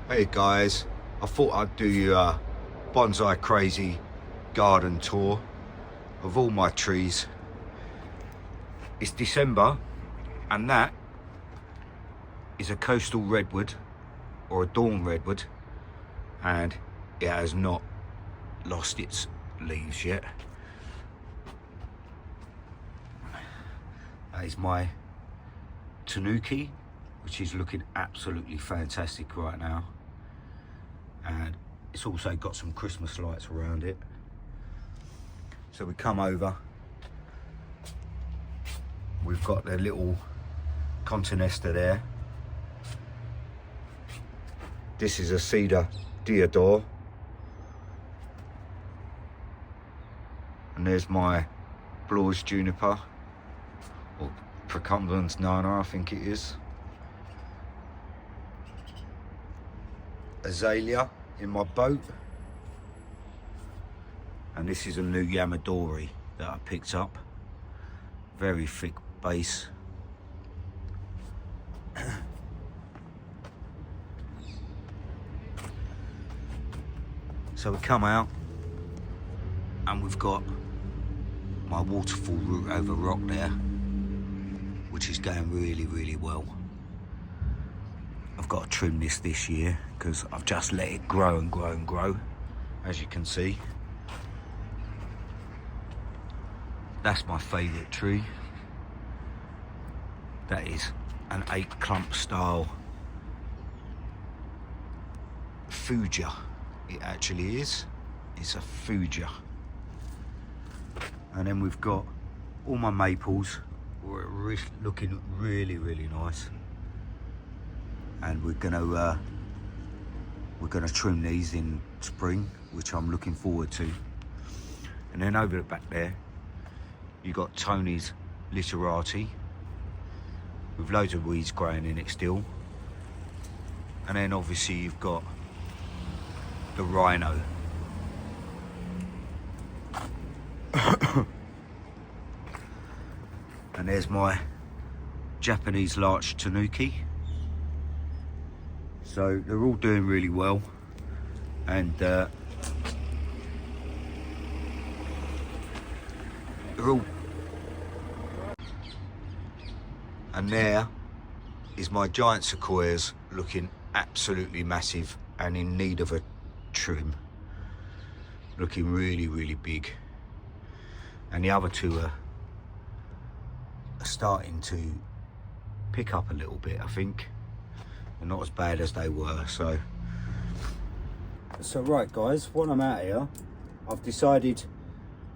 Hey guys, I thought I'd do you a bonsai crazy garden tour of all my trees. It's December and that is a coastal redwood or a dawn redwood, and it has not lost its leaves yet. That is my Tanuki, which is looking absolutely fantastic right now. And it's also got some Christmas lights around it. So we come over, we've got the little Continesta there. This is a cedar deodar. And there's my Blois juniper, or Procumbens nana, I think it is. Azalea in my boat, and this is a new Yamadori that I picked up. Very thick base. So we come out and we've got my waterfall route over rock there, which is going really well. I've got to trim this year because I've just let it grow and grow, as you can see. That's my favourite tree. That is an 8 clump style Fuja. It actually is. It's a Fuja. And then we've got all my maples, who are looking really nice. And we're gonna trim these in spring, which I'm looking forward to. And then over the back there, you got Tony's Literati, with loads of weeds growing in it still. And then obviously you've got the Rhino. And there's my Japanese larch Tanuki. So they're all doing really well, and they're all. And there is my giant sequoias, looking absolutely massive and in need of a trim. Looking really big. And the other two are starting to pick up a little bit, I think. They're not as bad as they were. So right guys, while I'm out here, I've decided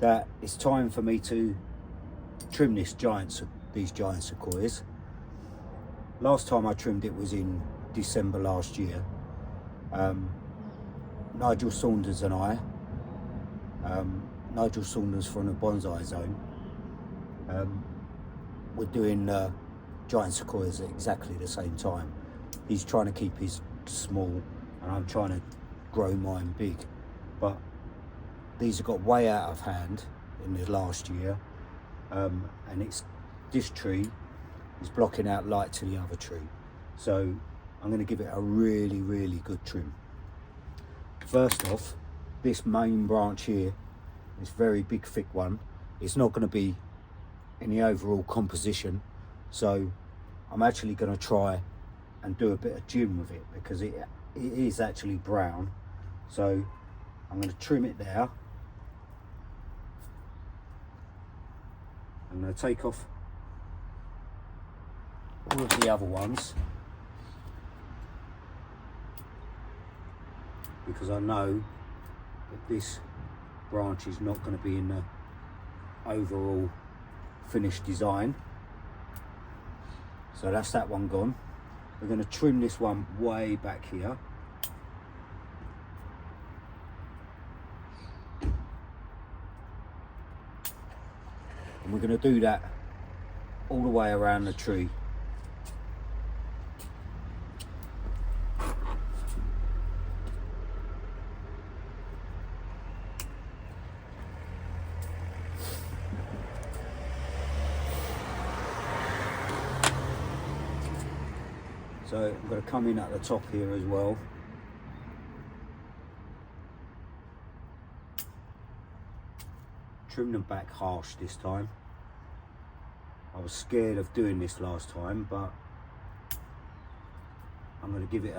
that it's time for me to trim these giant sequoias. Last time I trimmed it was in December last year. Nigel Saunders and I, Nigel Saunders from the Bonsai Zone, we're doing giant sequoias at exactly the same time. He's trying to keep his small and I'm trying to grow mine big. But these have got way out of hand in the last year. And this tree is blocking out light to the other tree. So I'm going to give it a really good trim. First off, this main branch here, this very big thick one, it's not going to be in the overall composition. So I'm actually going to try and do a bit of gym with it because it is actually brown. So I'm going to trim it there. I'm going to take off all of the other ones because I know that this branch is not going to be in the overall finished design. So that's that one gone. We're going to trim this one way back here. And we're going to do that all the way around the tree. So I'm going to come in at the top here as well. trim them back harsh this time. I was scared of doing this last time, but I'm going to give it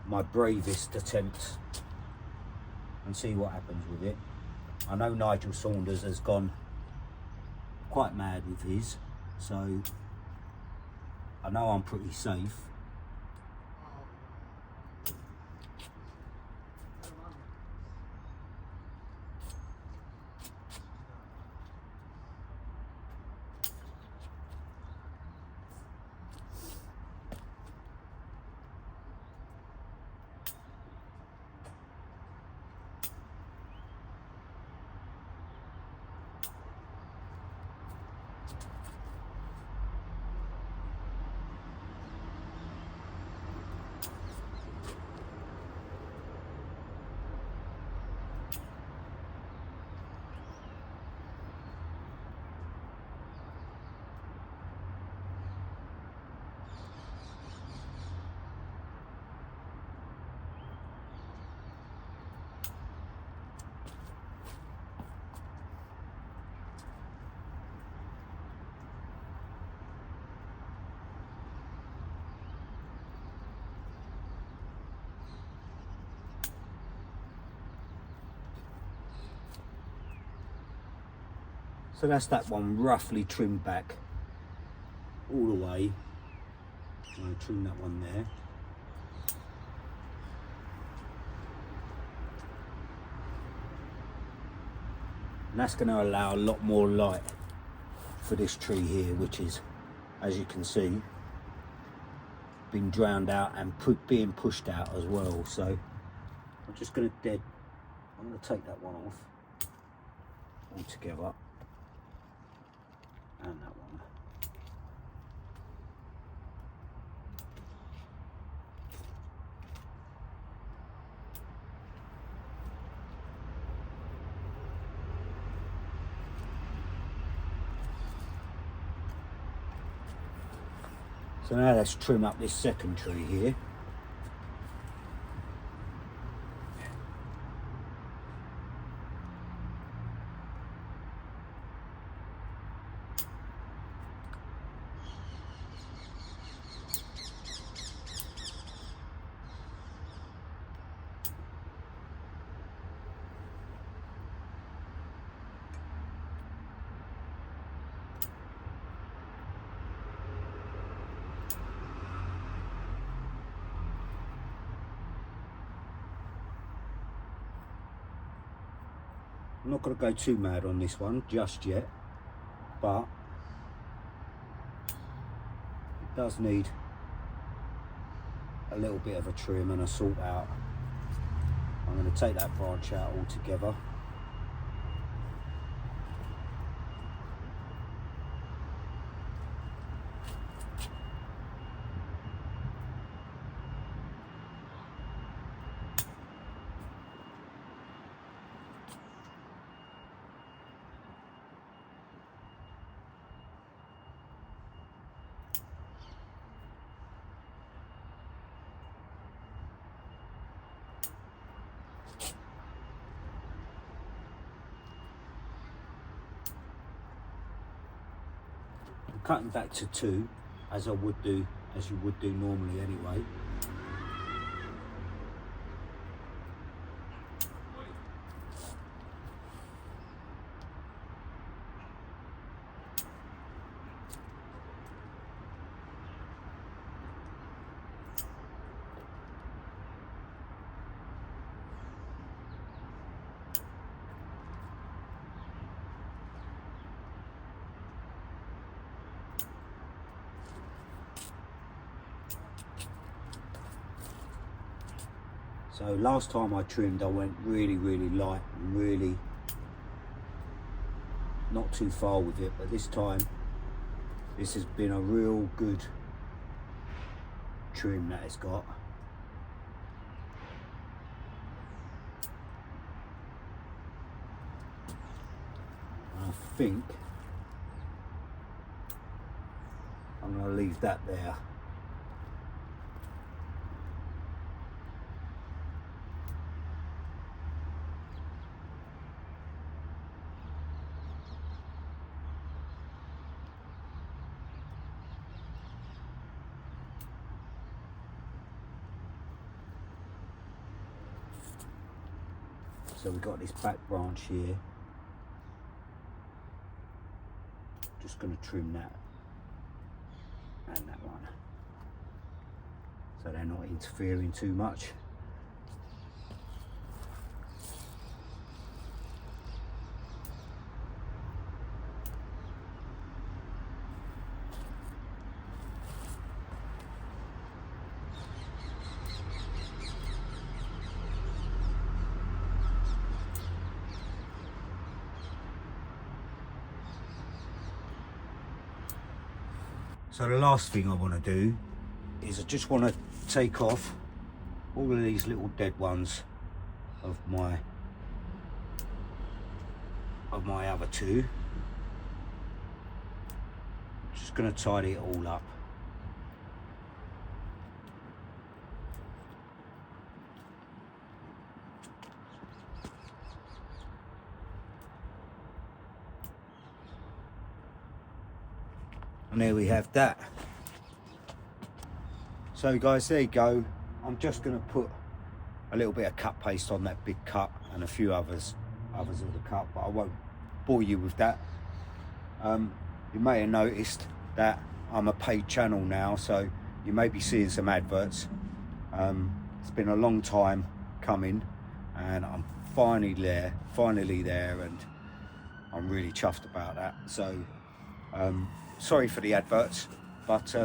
my bravest attempt and see what happens with it. I know Nigel Saunders has gone quite mad with his, so I know I'm pretty safe. So that's that one roughly trimmed back all the way. I'm going to trim that one there. And that's going to allow a lot more light for this tree here, which is, as you can see, been drowned out and being pushed out as well. So I'm just going to I'm going to take that one off altogether. And that one. So now let's trim up this second tree here. I'm not going to go too mad on this one just yet, but it does need a little bit of a trim and a sort out. I'm going to take that branch out altogether. Cutting back to 2 as you would do normally anyway. So last time I trimmed, I went really light and really not too far with it, but this time this has been a real good trim that it's got. And I think I'm going to leave that there. So we've got this back branch here. Just going to trim that and that one, so they're not interfering too much. So the last thing I want to do is I just want to take off all of these little dead ones of my other two. Just going to tidy it all up. And there we have that. So guys, there you go. I'm just going to put a little bit of cut paste on that big cut and a few others of the cut, but I won't bore you with that. You may have noticed that I'm a paid channel now, so you may be seeing some adverts. It's been a long time coming, and I'm finally there, and I'm really chuffed about that. So sorry for the adverts, but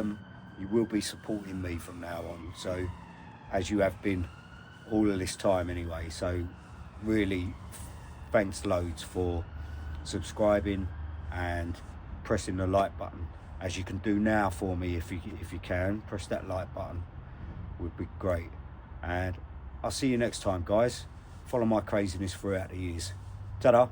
you will be supporting me from now on, so as you have been all of this time anyway. So really thanks loads for subscribing and pressing the like button, as you can do now for me. If you can press that like button, would be great. And I'll see you next time, guys. Follow my craziness throughout the years. Ta-da.